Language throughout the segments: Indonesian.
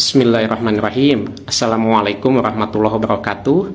Bismillahirrahmanirrahim. Assalamualaikum warahmatullahi wabarakatuh.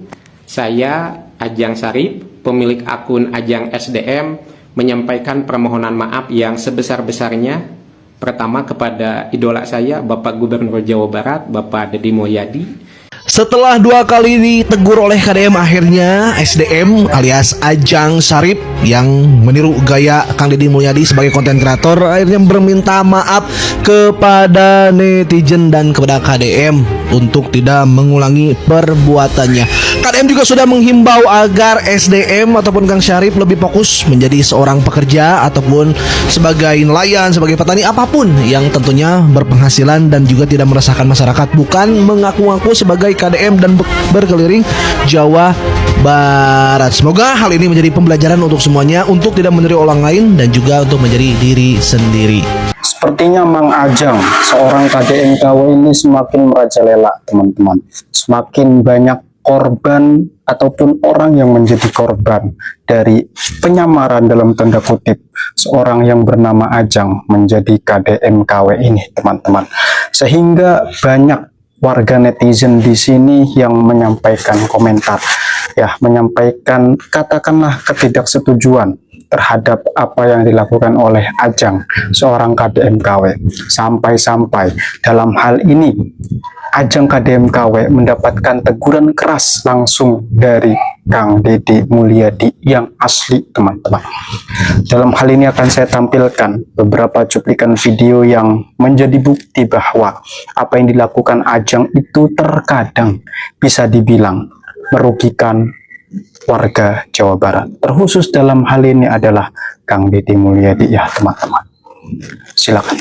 Saya Ajang Sarip, pemilik akun Ajang SDM, menyampaikan permohonan maaf yang sebesar-besarnya. Pertama kepada idola saya, Bapak Gubernur Jawa Barat, Bapak Deddy Mulyadi. Setelah 2 kali ditegur oleh KDM, akhirnya SDM alias Ajang Sarip yang meniru gaya Kang Deddy Mulyadi sebagai konten kreator akhirnya berminta maaf kepada netizen dan kepada KDM untuk tidak mengulangi perbuatannya. KDM juga sudah menghimbau agar SDM ataupun Kang Sarip lebih fokus menjadi seorang pekerja ataupun sebagai nelayan, sebagai petani, apapun yang tentunya berpenghasilan dan juga tidak meresahkan masyarakat, bukan mengaku-ngaku sebagai KDM dan berkeliling Jawa Barat. Semoga hal ini menjadi pembelajaran untuk semuanya, untuk tidak meniru orang lain dan juga untuk menjadi diri sendiri. Sepertinya Mang Ajang, seorang KDM KW ini semakin merajalela, teman-teman. Semakin banyak korban ataupun orang yang menjadi korban dari penyamaran dalam tanda kutip seorang yang bernama Ajang menjadi KDM KW ini, teman-teman. Sehingga banyak warga netizen di sini yang menyampaikan komentar, ya, menyampaikan katakanlah ketidaksetujuan terhadap apa yang dilakukan oleh Ajang, seorang KDM KW. Sampai-sampai dalam hal ini Ajang KDM KW mendapatkan teguran keras langsung dari Kang Deddy Mulyadi yang asli, teman-teman. Dalam hal ini akan saya tampilkan beberapa cuplikan video yang menjadi bukti bahwa apa yang dilakukan Ajang itu terkadang bisa dibilang merugikan warga Jawa Barat. Terkhusus dalam hal ini adalah Kang Deddy Mulyadi, ya teman-teman. Silakan.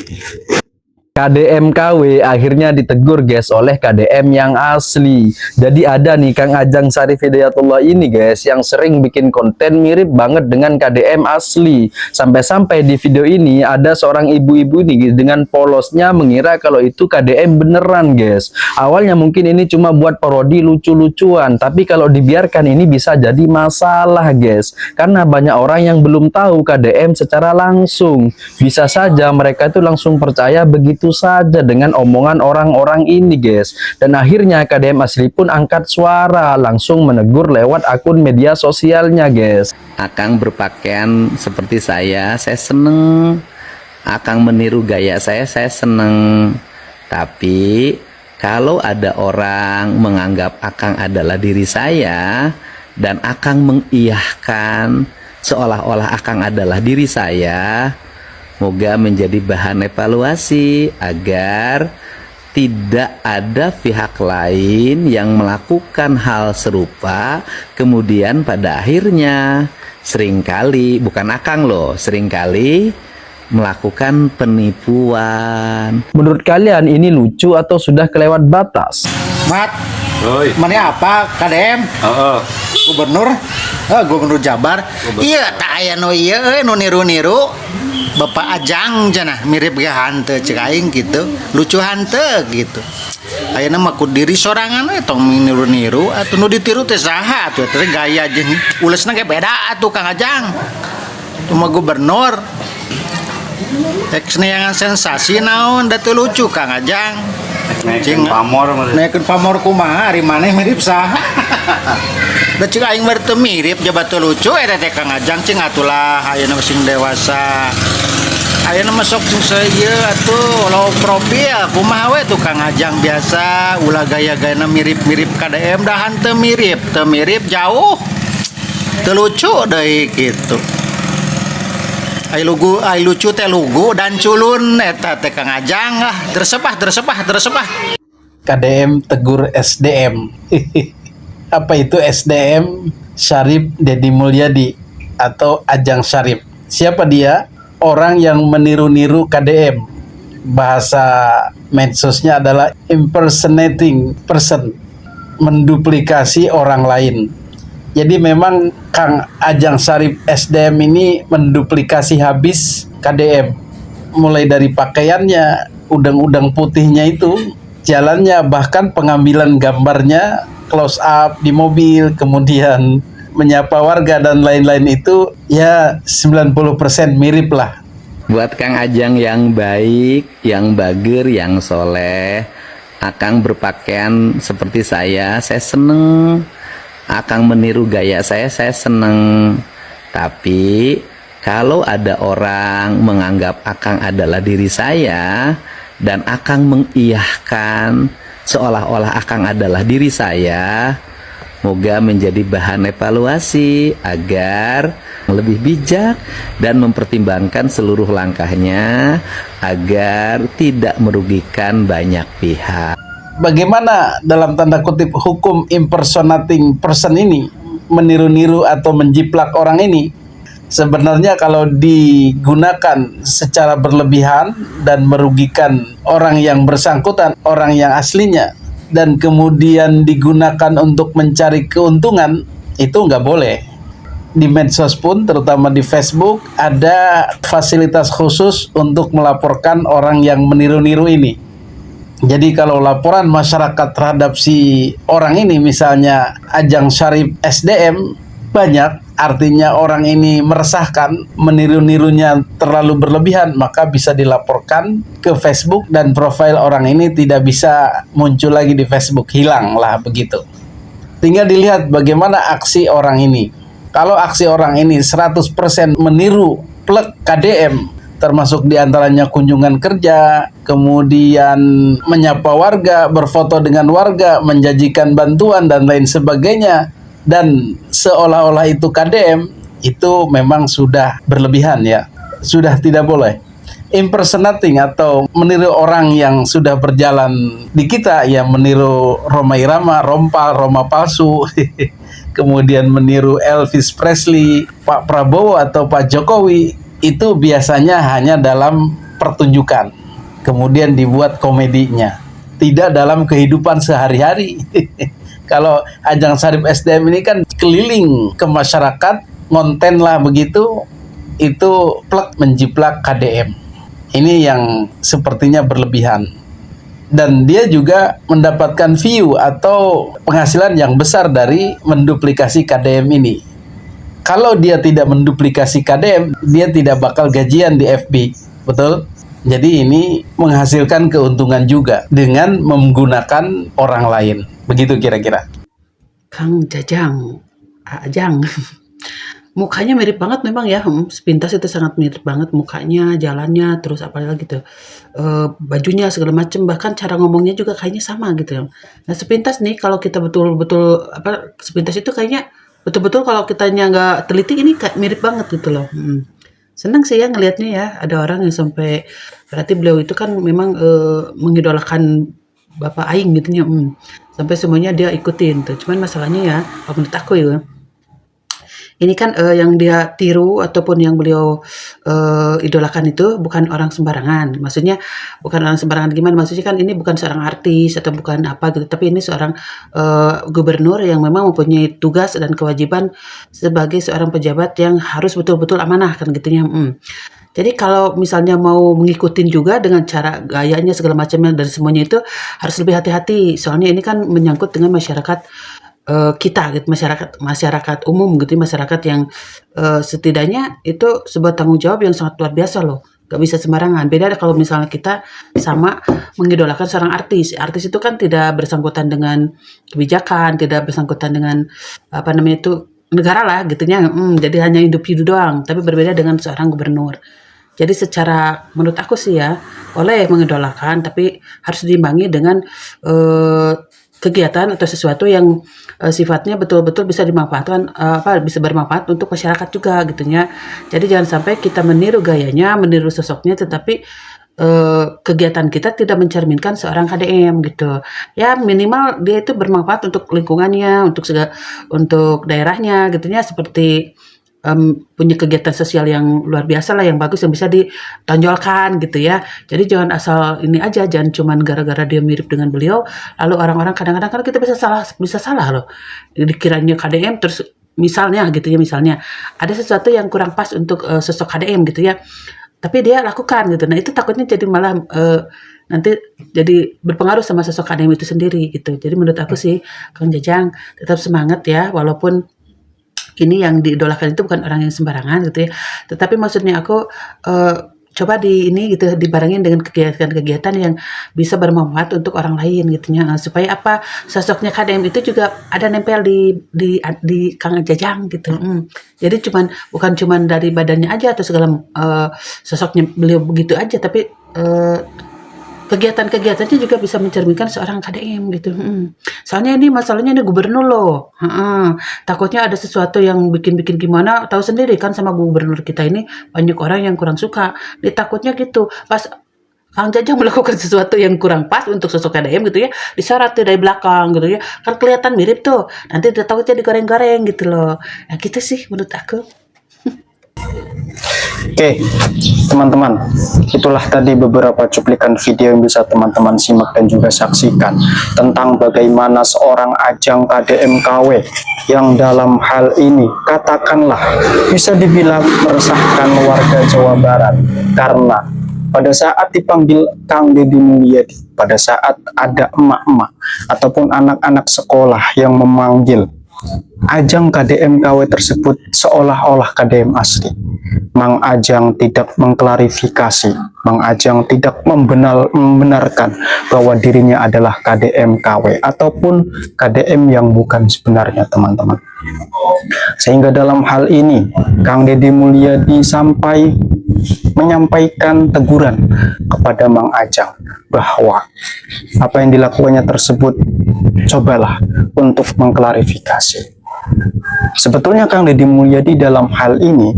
KDM KW akhirnya ditegur guys oleh KDM yang asli. Jadi ada nih Kang Ajang Sarip Hidayatullah ini guys yang sering bikin konten mirip banget dengan KDM asli. Sampai-sampai di video ini ada seorang ibu-ibu ini dengan polosnya mengira kalau itu KDM beneran guys. Awalnya mungkin ini cuma buat parodi lucu-lucuan, tapi kalau dibiarkan ini bisa jadi masalah guys. Karena banyak orang yang belum tahu KDM secara langsung. Bisa saja mereka itu langsung percaya begitu saja dengan omongan orang-orang ini guys, dan akhirnya KDM asli pun angkat suara langsung menegur lewat akun media sosialnya guys. Akang berpakaian seperti saya seneng. Akang meniru gaya saya seneng. Tapi kalau ada orang menganggap Akang adalah diri saya dan Akang mengiyahkan seolah-olah Akang adalah diri saya, moga menjadi bahan evaluasi agar tidak ada pihak lain yang melakukan hal serupa kemudian pada akhirnya seringkali, bukan Akang loh, seringkali melakukan penipuan. Menurut kalian ini lucu atau sudah kelewat batas? Mat, mana apa KDM? Gubernur? Gubernur Jabar. Iya, tak aya no ieu no niru-niru. Bapak Ajang cenah mirip ge hante cek aing gitu. Lucu hante gitu. Ayeuna mah ku diri sorangan we tong niru-niru atuh nu ditiru teh saha atuh teh gaya jeung ulesna ge beda atuh Kang Ajang. Itu mah gubernur. Neangan sensasi naon da teu lucu Kang Ajang. Naikeun pamor kumaha ari maneh mirip saha. Da cing aing mah teu mirip jabat teu lucu eta teh Kang Ajang cing atulah ayeuna sing dewasa. Ayeuna mah sok ieu atuh low profil kumaha we tuh Kang Ajang biasa ulah gaya-gayana mirip-mirip KDM dahan teu mirip jauh. Teu lucu deui kitu. Ai lucu teh lugu dan culun eta teh Kang Ajang ah dresepah. KDM tegur SDM. Apa itu SDM? Sarip Deddy Mulyadi atau Ajang Sarip. Siapa dia? Orang yang meniru-niru KDM. Bahasa medsosnya adalah impersonating person, menduplikasi orang lain. Jadi memang Kang Ajang Sarip SDM ini menduplikasi habis KDM. Mulai dari pakaiannya, udang-udang putihnya itu, jalannya, bahkan pengambilan gambarnya, close up di mobil, kemudian menyapa warga dan lain-lain itu ya 90% mirip lah. Buat Kang Ajang yang baik, yang bager, yang soleh, Akang berpakaian seperti saya seneng. Akang meniru gaya saya seneng. Tapi kalau ada orang menganggap Akang adalah diri saya dan Akang mengiyahkan seolah-olah Akang adalah diri saya, moga menjadi bahan evaluasi agar lebih bijak dan mempertimbangkan seluruh langkahnya agar tidak merugikan banyak pihak. Bagaimana dalam tanda kutip hukum impersonating person ini, meniru-niru atau menjiplak orang ini? Sebenarnya kalau digunakan secara berlebihan dan merugikan orang yang bersangkutan, orang yang aslinya, dan kemudian digunakan untuk mencari keuntungan, itu nggak boleh. Di medsos pun, terutama di Facebook, ada fasilitas khusus untuk melaporkan orang yang meniru-niru ini. Jadi kalau laporan masyarakat terhadap si orang ini, misalnya Ajang Syarip SDM, banyak, artinya orang ini meresahkan, meniru-nirunya terlalu berlebihan, maka bisa dilaporkan ke Facebook dan profil orang ini tidak bisa muncul lagi di Facebook, hilang lah begitu. Tinggal dilihat bagaimana aksi orang ini. Kalau aksi orang ini 100% meniru plek KDM, termasuk diantaranya kunjungan kerja, kemudian menyapa warga, berfoto dengan warga, menjanjikan bantuan dan lain sebagainya, dan seolah-olah itu KDM, itu memang sudah berlebihan ya, sudah tidak boleh. Impersonating atau meniru orang yang sudah berjalan di kita, yang meniru Rhoma Irama, Roma palsu, kemudian meniru Elvis Presley, Pak Prabowo atau Pak Jokowi, itu biasanya hanya dalam pertunjukan, kemudian dibuat komedinya, tidak dalam kehidupan sehari-hari. Kalau Ajang Syarip SDM ini kan keliling ke masyarakat, ngonten lah begitu, itu plek menjiplak KDM. Ini yang sepertinya berlebihan. Dan dia juga mendapatkan view atau penghasilan yang besar dari menduplikasi KDM ini. Kalau dia tidak menduplikasi KDM, dia tidak bakal gajian di FB, betul? Jadi ini menghasilkan keuntungan juga dengan menggunakan orang lain. Begitu kira-kira. Kang Ajang, mukanya mirip banget memang ya. Sepintas itu sangat mirip banget mukanya, jalannya, terus apa lagi gitu, bajunya segala macem, bahkan cara ngomongnya juga kayaknya sama gitu. Nah sepintas nih, kalau kita betul-betul sepintas itu kayaknya betul-betul kalau kitanya nggak teliti ini kayak mirip banget gitu loh. Senang sih ya ngelihatnya ya, ada orang yang sampai, berarti beliau itu kan memang mengidolakan Bapak Aing gitu ya, sampai semuanya dia ikutin tuh. Cuman masalahnya ya, kalau menurut aku ya, ini kan yang dia tiru ataupun yang beliau idolakan itu bukan orang sembarangan. Maksudnya bukan orang sembarangan gimana? Maksudnya kan ini bukan seorang artis atau bukan apa gitu, tapi ini seorang gubernur yang memang mempunyai tugas dan kewajiban sebagai seorang pejabat yang harus betul-betul amanah kan gitunya. Jadi kalau misalnya mau mengikutin juga dengan cara gayanya segala macamnya dan semuanya itu harus lebih hati-hati. Soalnya ini kan menyangkut dengan masyarakat kita gitu, masyarakat umum gitu, masyarakat yang setidaknya itu sebuah tanggung jawab yang sangat luar biasa loh. Gak bisa sembarangan. Beda kalau misalnya kita sama mengidolakan seorang artis. Artis itu kan tidak bersangkutan dengan kebijakan, tidak bersangkutan dengan apa namanya itu negara lah gitunya. Jadi hanya hidup doang. Tapi berbeda dengan seorang gubernur. Jadi secara menurut aku sih ya, boleh mengidolakan, tapi harus diimbangi dengan kegiatan atau sesuatu yang sifatnya betul-betul bisa dimanfaatkan, bisa bermanfaat untuk masyarakat juga gitunya. Jadi jangan sampai kita meniru gayanya, meniru sosoknya, tetapi kegiatan kita tidak mencerminkan seorang KDM gitu. Ya minimal dia itu bermanfaat untuk lingkungannya, untuk daerahnya gitunya, seperti punya kegiatan sosial yang luar biasa lah, yang bagus, yang bisa ditonjolkan gitu ya. Jadi jangan asal ini aja, jangan cuman gara-gara dia mirip dengan beliau, lalu orang-orang kadang-kadang kan kita bisa salah loh. Dikiranya KDM terus misalnya gitu ya, misalnya ada sesuatu yang kurang pas untuk sosok KDM gitu ya, tapi dia lakukan gitu. Nah itu takutnya jadi malah nanti jadi berpengaruh sama sosok KDM itu sendiri gitu. Jadi menurut aku sih Kang Jajang tetap semangat ya, walaupun ini yang diidolakan itu bukan orang yang sembarangan gitu ya. Tetapi maksudnya aku coba di ini gitu dibarengin dengan kegiatan-kegiatan yang bisa bermanfaat untuk orang lain gitunya, supaya apa, sosoknya KDM itu juga ada nempel di Kang Jajang gitu. Jadi bukan cuman dari badannya aja atau segala sosoknya beliau begitu aja, tapi kegiatan-kegiatannya juga bisa mencerminkan seorang KDM gitu. Soalnya ini masalahnya ini gubernur loh. Takutnya ada sesuatu yang bikin gimana, tahu sendiri kan sama gubernur kita ini banyak orang yang kurang suka. Ditakutnya gitu. Pas Kang Jajang melakukan sesuatu yang kurang pas untuk sosok KDM gitu ya, disorot tuh dari belakang gitu ya. Kan kelihatan mirip tuh. Nanti takutnya digoreng-goreng gitu loh. Nah gitu sih menurut aku. Oke, teman-teman, itulah tadi beberapa cuplikan video yang bisa teman-teman simak dan juga saksikan tentang bagaimana seorang Ajang KDM KW yang dalam hal ini katakanlah bisa dibilang meresahkan warga Jawa Barat, karena pada saat dipanggil Kang Deddy Mulyadi, pada saat ada emak-emak ataupun anak-anak sekolah yang memanggil Ajang KDM KW tersebut seolah-olah KDM asli, Mang Ajang tidak mengklarifikasi, Mang Ajang tidak membenarkan bahwa dirinya adalah KDM KW ataupun KDM yang bukan sebenarnya, teman-teman. Sehingga dalam hal ini Kang Deddy Mulyadi sampai menyampaikan teguran kepada Mang Ajang bahwa apa yang dilakukannya tersebut cobalah untuk mengklarifikasi. Sebetulnya Kang Deddy Mulyadi dalam hal ini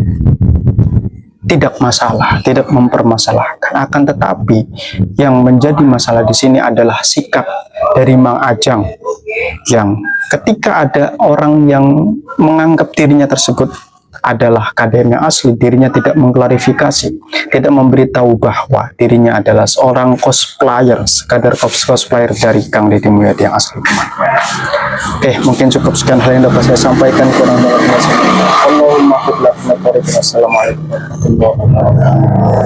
tidak masalah, tidak mempermasalahkan. Akan tetapi yang menjadi masalah di sini adalah sikap dari Mang Ajang yang ketika ada orang yang menganggap dirinya tersebut adalah KDM yang asli, dirinya tidak mengklarifikasi, tidak memberitahu bahwa dirinya adalah seorang cosplayer, sekadar cosplayer dari Kang Deddy Mulyadi yang asli, teman-teman. Oke, mungkin cukup sekian hal yang dapat saya sampaikan. Kurang lebihnya, Assalamualaikum warahmatullahi wabarakatuh.